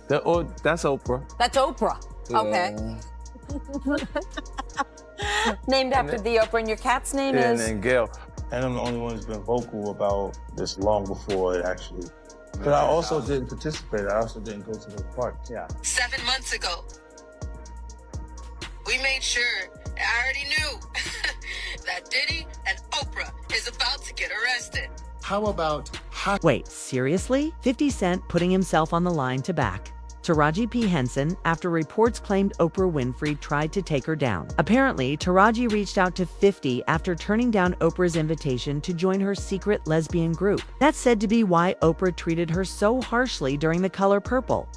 That's Oprah. That's Oprah. Yeah. Okay. Named after the Oprah, and your cat's name is? And then Gail. And I'm the only one who's been vocal about this long before it actually. But I also didn't participate. I also didn't go to the park. Yeah. 7 months ago, we made sure, I already knew, that Diddy and Oprah is about to get arrested. How about... Wait, seriously? 50 Cent putting himself on the line to back Taraji P. Henson after reports claimed Oprah Winfrey tried to take her down. Apparently, Taraji reached out to 50 after turning down Oprah's invitation to join her secret lesbian group. That's said to be why Oprah treated her so harshly during The Color Purple,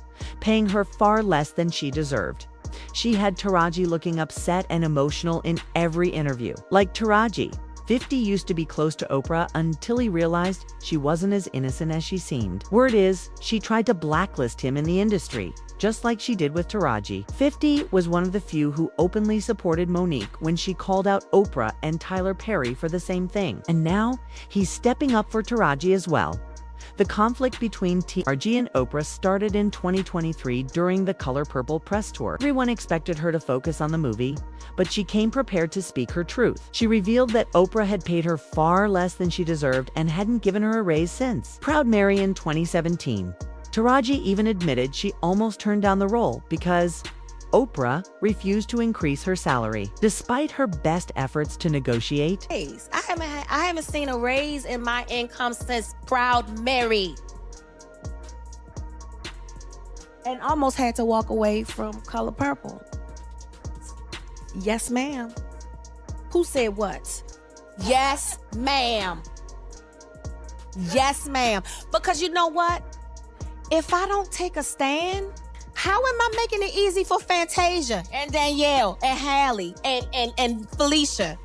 paying her far less than she deserved. She had Taraji looking upset and emotional in every interview. Like Taraji, 50 used to be close to Oprah until he realized she wasn't as innocent as she seemed. Word is, she tried to blacklist him in the industry, just like she did with Taraji. 50 was one of the few who openly supported Monique when she called out Oprah and Tyler Perry for the same thing. And now, he's stepping up for Taraji as well. The conflict between Taraji and Oprah started in 2023 during the Color Purple press tour. Everyone expected her to focus on the movie, but she came prepared to speak her truth. She revealed that Oprah had paid her far less than she deserved and hadn't given her a raise since. Proud Mary in 2017. Taraji even admitted she almost turned down the role because Oprah refused to increase her salary, despite her best efforts to negotiate. I haven't seen a raise in my income since Proud Mary. And almost had to walk away from Color Purple. Yes, ma'am. Who said what? Yes, ma'am. Yes, ma'am. Because you know what? If I don't take a stand, how am I making it easy for Fantasia and Danielle and Hallie and Felicia?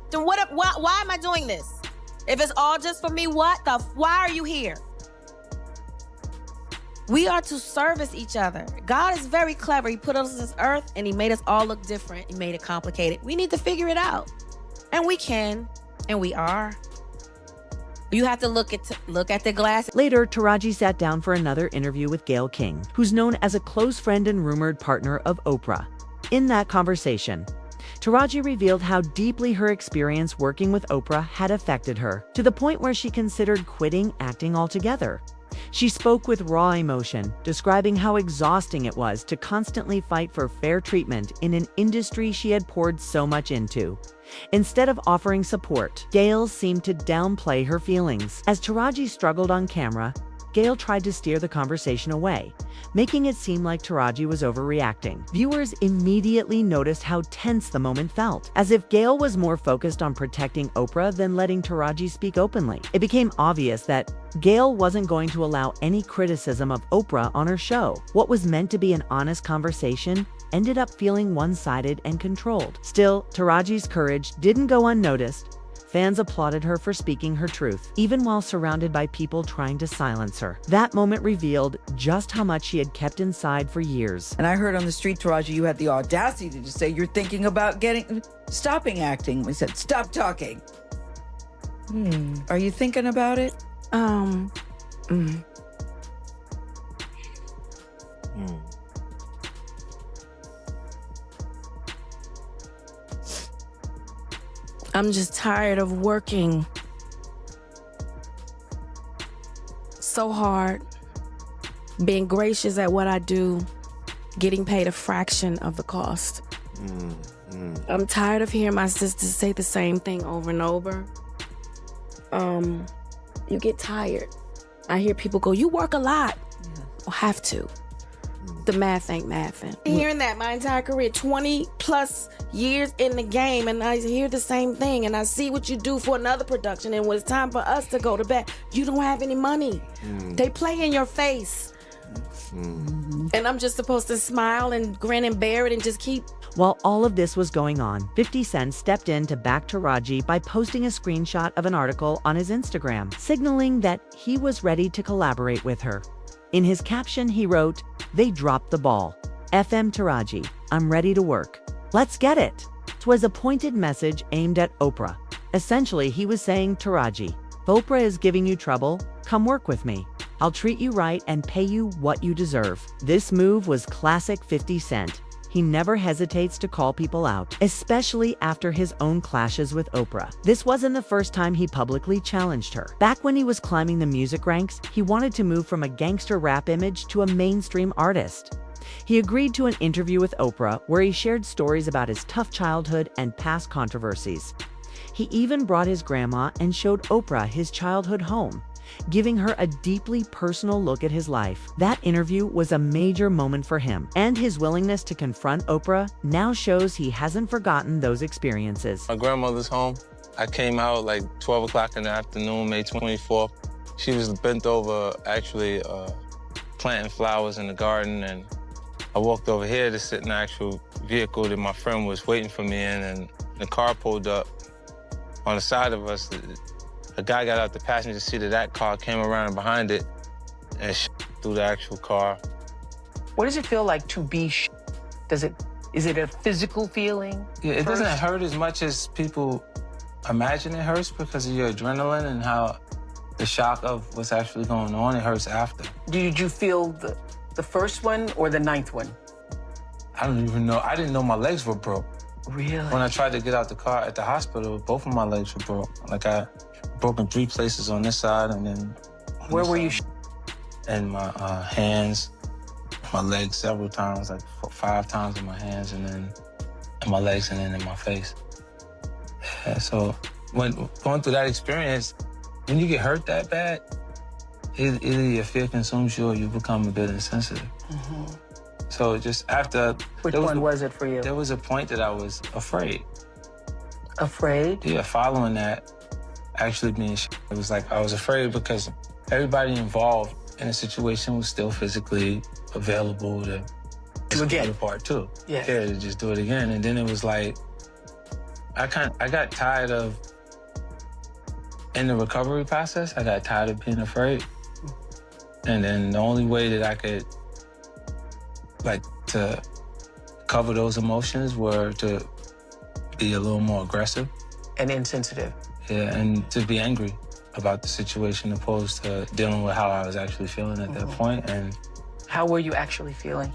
Then why am I doing this? If it's all just for me, why are you here? We are to service each other. God is very clever. He put us on this earth and he made us all look different. He made it complicated. We need to figure it out. And we can, and we are. You have to look at the glass. Later, Taraji sat down for another interview with Gayle King, who's known as a close friend and rumored partner of Oprah. In that conversation, Taraji revealed how deeply her experience working with Oprah had affected her, to the point where she considered quitting acting altogether. She spoke with raw emotion, describing how exhausting it was to constantly fight for fair treatment in an industry she had poured so much into. Instead of offering support, Gayle seemed to downplay her feelings. As Taraji struggled on camera, Gayle tried to steer the conversation away, making it seem like Taraji was overreacting. Viewers immediately noticed how tense the moment felt, as if Gayle was more focused on protecting Oprah than letting Taraji speak openly. It became obvious that Gayle wasn't going to allow any criticism of Oprah on her show. What was meant to be an honest conversation ended up feeling one-sided and controlled. Still, Taraji's courage didn't go unnoticed. Fans applauded her for speaking her truth, even while surrounded by people trying to silence her. That moment revealed just how much she had kept inside for years. And I heard on the street, Taraji, you had the audacity to just say you're thinking about stopping acting. We said, stop talking. Are you thinking about it? I'm just tired of working so hard, being gracious at what I do, getting paid a fraction of the cost. I'm tired of hearing my sisters say the same thing over and over. You get tired. I hear people go, you work a lot. I'll have to. The math ain't mathing. Hearing that my entire career, 20 plus years in the game, and I hear the same thing, and I see what you do for another production, and when it's time for us to go to bed, you don't have any money. They play in your face. And I'm just supposed to smile and grin and bear it and just keep. While all of this was going on, 50 Cent stepped in to back Taraji by posting a screenshot of an article on his Instagram, signaling that he was ready to collaborate with her. In his caption, he wrote, "They dropped the ball. FM Taraji, I'm ready to work. Let's get it." 'Twas a pointed message aimed at Oprah. Essentially, he was saying, Taraji, if Oprah is giving you trouble, come work with me. I'll treat you right and pay you what you deserve. This move was classic 50 Cent. He never hesitates to call people out, especially after his own clashes with Oprah. This wasn't the first time he publicly challenged her. Back when he was climbing the music ranks, he wanted to move from a gangster rap image to a mainstream artist. He agreed to an interview with Oprah where he shared stories about his tough childhood and past controversies. He even brought his grandma and showed Oprah his childhood home, giving her a deeply personal look at his life. That interview was a major moment for him, and his willingness to confront Oprah now shows he hasn't forgotten those experiences. My grandmother's home. I came out like 12 o'clock in the afternoon, May 24th. She was bent over, actually planting flowers in the garden, and I walked over here to sit in the actual vehicle that my friend was waiting for me in, and the car pulled up. On the side of us, a guy got out the passenger seat of that car, came around behind it, and through the actual car. What does it feel like to be is it a physical feeling? Yeah, it doesn't hurt as much as people imagine it hurts because of your adrenaline and how the shock of what's actually going on, it hurts after. Did you feel the first one or the ninth one? I don't even know. I didn't know my legs were broke. Really? When I tried to get out the car at the hospital, both of my legs were broke. Like I broke in 3 places on this side and then... Where were you? In my hands, my legs several times, like 5 times in my hands and then in my legs and then in my face. Yeah, so when going through that experience, when you get hurt that bad, either your fear consumes you or you become a bit insensitive. Mm-hmm. So just after... Which one was it for you? There was a point that I was afraid. Afraid? Yeah, following that, actually being it was like I was afraid because everybody involved in the situation was still physically available to do again. Part two. Yeah. Yeah, to just do it again. And then it was like, I got tired of, in the recovery process, I got tired of being afraid. And then the only way that I could, like, to cover those emotions were to be a little more aggressive. And insensitive. Yeah, and to be angry about the situation opposed to dealing with how I was actually feeling at that point. And how were you actually feeling?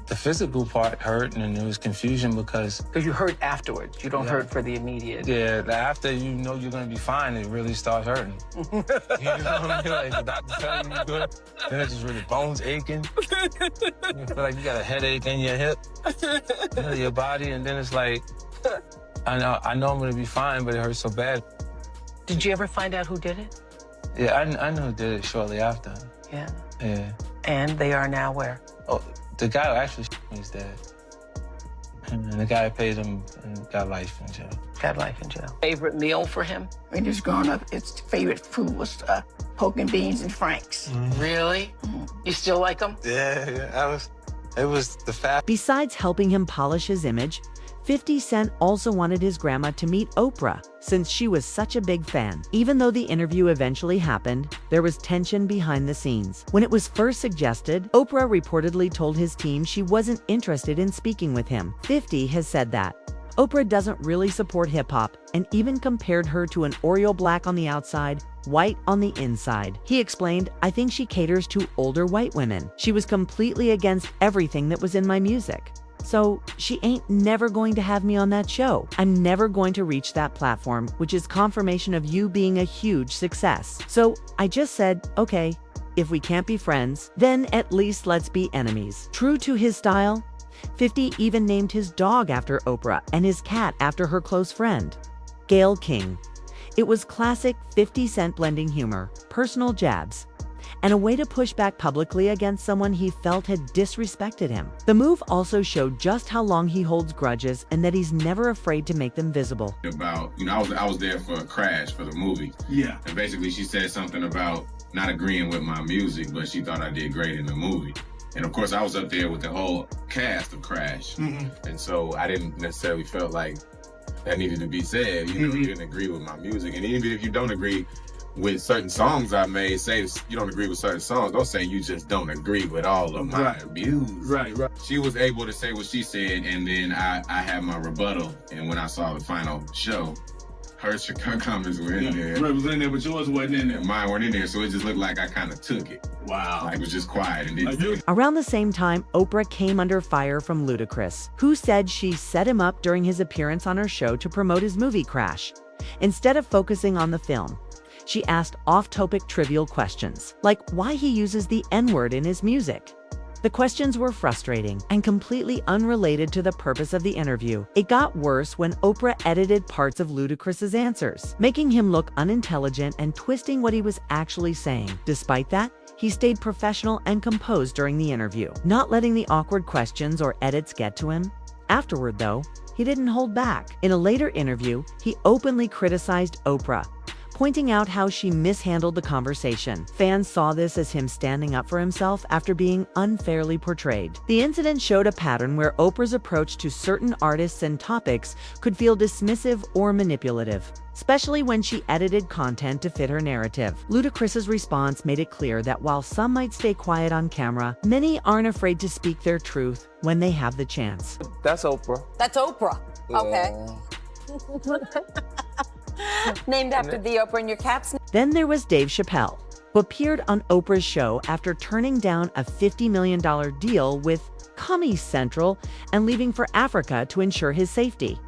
The physical part hurt, and there was confusion because... Because you hurt afterwards. You don't hurt for the immediate. Yeah, after you know you're going to be fine, it really starts hurting. You know what I mean? Like, the doctor telling you you're good, then it's just really bones aching. You feel like you got a headache in your hip, your body, and then it's like, I know I'm going to be fine, but it hurts so bad. Did you ever find out who did it? Yeah, I knew who did it shortly after. Yeah. Yeah. And they are now where? Oh, the guy who actually me is dead. And the guy paid him and got life in jail. Got life in jail. Favorite meal for him? When he was growing up, his favorite food was pork and beans and Franks. Really? You still like them? Yeah. It was the fast. Besides helping him polish his image, 50 Cent also wanted his grandma to meet Oprah, since she was such a big fan. Even though the interview eventually happened, there was tension behind the scenes. When it was first suggested, Oprah reportedly told his team she wasn't interested in speaking with him. 50 has said that Oprah doesn't really support hip-hop and even compared her to an Oreo black on the outside, white on the inside. He explained, "I think she caters to older white women. She was completely against everything that was in my music. So she ain't never going to have me on that show. I'm never going to reach that platform, which is confirmation of you being a huge success. So I just said, okay, if we can't be friends, then at least let's be enemies." True to his style, 50 even named his dog after Oprah and his cat after her close friend, Gayle King. It was classic 50 Cent blending humor, personal jabs, and a way to push back publicly against someone he felt had disrespected him. The move also showed just how long he holds grudges and that he's never afraid to make them visible. About, I was there for a Crash for the movie. Yeah. And basically she said something about not agreeing with my music, but she thought I did great in the movie. And of course I was up there with the whole cast of Crash. And so I didn't necessarily felt like that needed to be said. You didn't agree with my music. And even if you don't agree with certain songs I made, say you don't agree with certain songs, don't say you just don't agree with all of my views. Right. She was able to say what she said, and then I had my rebuttal. And when I saw the final show, her comments were in there. Right, was in there, but yours wasn't in there. Mine weren't in there, so it just looked like I kind of took it. Wow. Like it was just quiet and didn't. Around the same time, Oprah came under fire from Ludacris, who said she set him up during his appearance on her show to promote his movie Crash. Instead of focusing on the film, she asked off-topic trivial questions, like why he uses the N-word in his music. The questions were frustrating and completely unrelated to the purpose of the interview. It got worse when Oprah edited parts of Ludacris's answers, making him look unintelligent and twisting what he was actually saying. Despite that, he stayed professional and composed during the interview, not letting the awkward questions or edits get to him. Afterward, though, he didn't hold back. In a later interview, he openly criticized Oprah, pointing out how she mishandled the conversation. Fans saw this as him standing up for himself after being unfairly portrayed. The incident showed a pattern where Oprah's approach to certain artists and topics could feel dismissive or manipulative, especially when she edited content to fit her narrative. Ludacris's response made it clear that while some might stay quiet on camera, many aren't afraid to speak their truth when they have the chance. That's Oprah. That's Oprah. Okay. Named after the Oprah and your cat's name. Then there was Dave Chappelle, who appeared on Oprah's show after turning down a $50 million deal with Comedy Central and leaving for Africa to ensure his safety.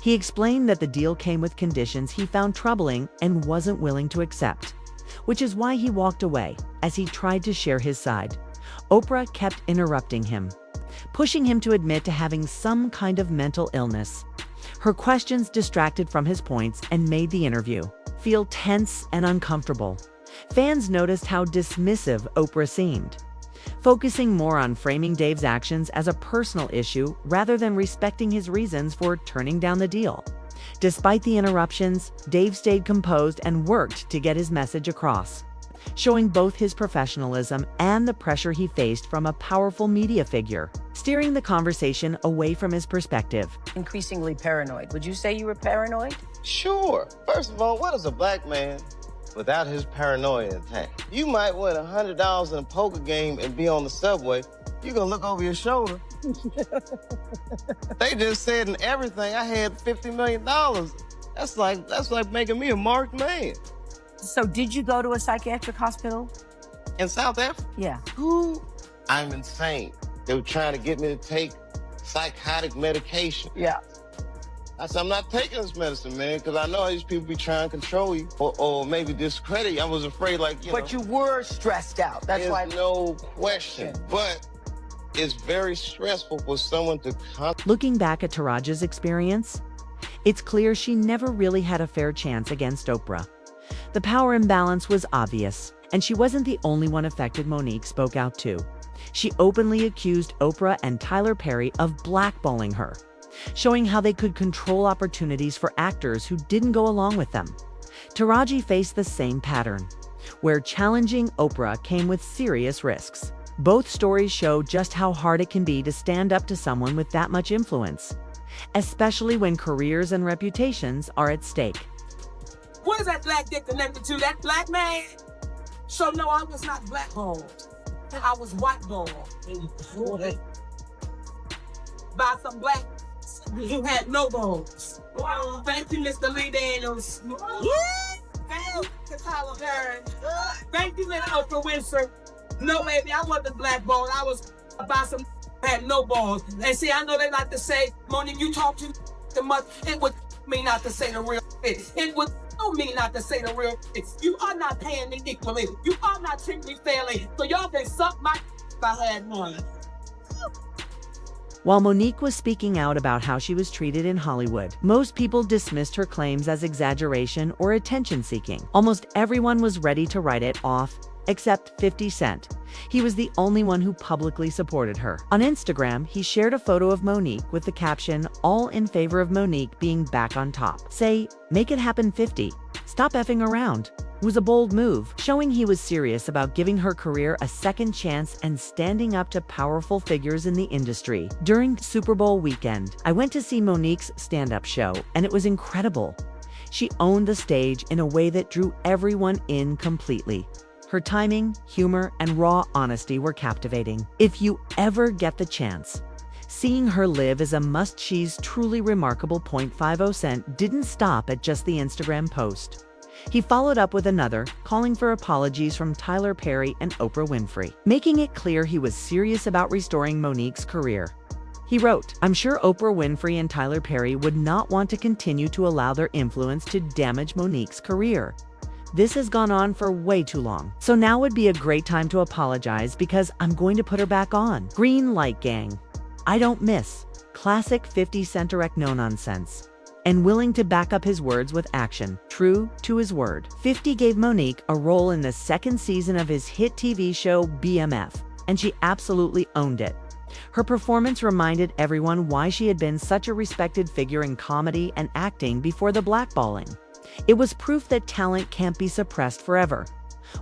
He explained that the deal came with conditions he found troubling and wasn't willing to accept, which is why he walked away as he tried to share his side. Oprah kept interrupting him, pushing him to admit to having some kind of mental illness. Her questions distracted from his points and made the interview feel tense and uncomfortable. Fans noticed how dismissive Oprah seemed, focusing more on framing Dave's actions as a personal issue rather than respecting his reasons for turning down the deal. Despite the interruptions, Dave stayed composed and worked to get his message across, showing both his professionalism and the pressure he faced from a powerful media figure, steering the conversation away from his perspective. Increasingly paranoid. Would you say you were paranoid? Sure. First of all, what is a black man without his paranoia intact? You might win $100 in a poker game and be on the subway. You're gonna look over your shoulder. They just said in everything I had $50 million. That's like making me a marked man. So did you go to a psychiatric hospital? In South Africa? Yeah. I'm insane. They were trying to get me to take psychotic medication. Yeah. I said, I'm not taking this medicine, man, because I know these people be trying to control you or maybe discredit you. I was afraid, like, you know. But you were stressed out. That's why. No question. But it's very stressful for someone to... Looking back at Taraji's experience, it's clear she never really had a fair chance against Oprah. The power imbalance was obvious, and she wasn't the only one affected. Monique spoke out too. She openly accused Oprah and Tyler Perry of blackballing her, showing how they could control opportunities for actors who didn't go along with them. Taraji faced the same pattern, where challenging Oprah came with serious risks. Both stories show just how hard it can be to stand up to someone with that much influence, especially when careers and reputations are at stake. What is that black dick connected to? That black man? So no, I was not blackballed. I was whiteballed. By some black who had no balls. Wow. Thank you, Mr. Lee Daniels. Thank you, Tyler Perry. Thank you, Miss Oprah Winfrey. No, baby, I wasn't blackballed. I was by some had no balls. And see, I know they like to say, Monique, you talk too much. It would mean not to say the real shit. It would mean not to say the real shit. You are not paying me equally. You are not treating me fairly. So y'all can suck my if I had one. While Monique was speaking out about how she was treated in Hollywood, most people dismissed her claims as exaggeration or attention-seeking. Almost everyone was ready to write it off, except 50 Cent. He was the only one who publicly supported her. On Instagram, he shared a photo of Monique with the caption, "All in favor of Monique being back on top. Say, make it happen 50. Stop effing around." It was a bold move, showing he was serious about giving her career a second chance and standing up to powerful figures in the industry. During Super Bowl weekend, I went to see Monique's stand-up show, and it was incredible. She owned the stage in a way that drew everyone in completely. Her timing, humor, and raw honesty were captivating. If you ever get the chance, Seeing her live as a must-she's truly remarkable .50 didn't stop at just the Instagram post. He followed up with another, calling for apologies from Tyler Perry and Oprah Winfrey, making it clear he was serious about restoring Monique's career. He wrote, "I'm sure Oprah Winfrey and Tyler Perry would not want to continue to allow their influence to damage Monique's career. This has gone on for way too long. So now would be a great time to apologize because I'm going to put her back on. Green light, gang. I don't miss. Classic 50 Cent direct no nonsense. And willing to back up his words with action, true to his word. 50 gave Monique a role in the second season of his hit TV show BMF, and she absolutely owned it. Her performance reminded everyone why she had been such a respected figure in comedy and acting before the blackballing. It was proof that talent can't be suppressed forever,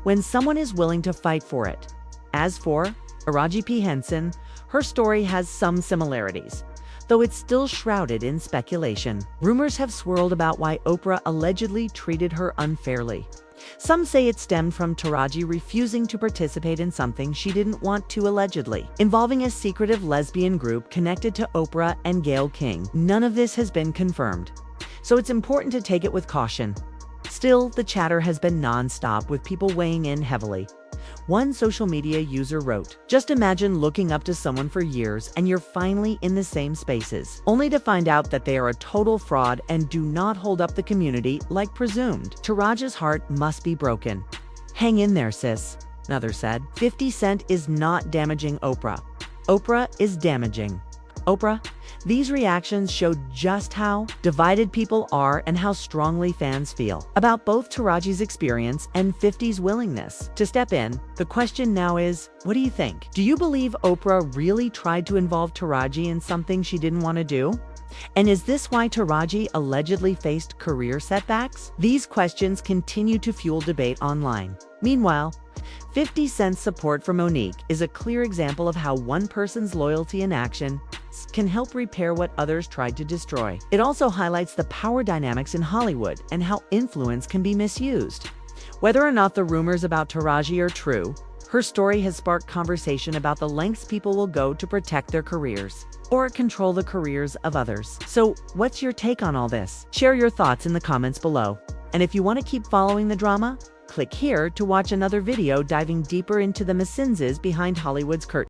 when someone is willing to fight for it. As for Taraji P. Henson, her story has some similarities, though it's still shrouded in speculation. Rumors have swirled about why Oprah allegedly treated her unfairly. Some say it stemmed from Taraji refusing to participate in something she didn't want to, allegedly, involving a secretive lesbian group connected to Oprah and Gayle King. None of this has been confirmed, so it's important to take it with caution. Still, the chatter has been non-stop, with people weighing in heavily. One social media user wrote, "Just imagine looking up to someone for years and you're finally in the same spaces, only to find out that they are a total fraud and do not hold up the community like presumed. Taraji's heart must be broken. Hang in there, sis," another said. 50 Cent is not damaging Oprah. Oprah is damaging Oprah. These reactions show just how divided people are and how strongly fans feel about both Taraji's experience and 50's willingness to step in. The question now is, what do you think? Do you believe Oprah really tried to involve Taraji in something she didn't want to do? And is this why Taraji allegedly faced career setbacks? These questions continue to fuel debate online. Meanwhile, 50 Cent's support for Monique is a clear example of how one person's loyalty and action can help repair what others tried to destroy. It also highlights the power dynamics in Hollywood and how influence can be misused. Whether or not the rumors about Taraji are true, her story has sparked conversation about the lengths people will go to protect their careers or control the careers of others. So, what's your take on all this? Share your thoughts in the comments below. And if you want to keep following the drama, click here to watch another video diving deeper into the Messinses behind Hollywood's curtain.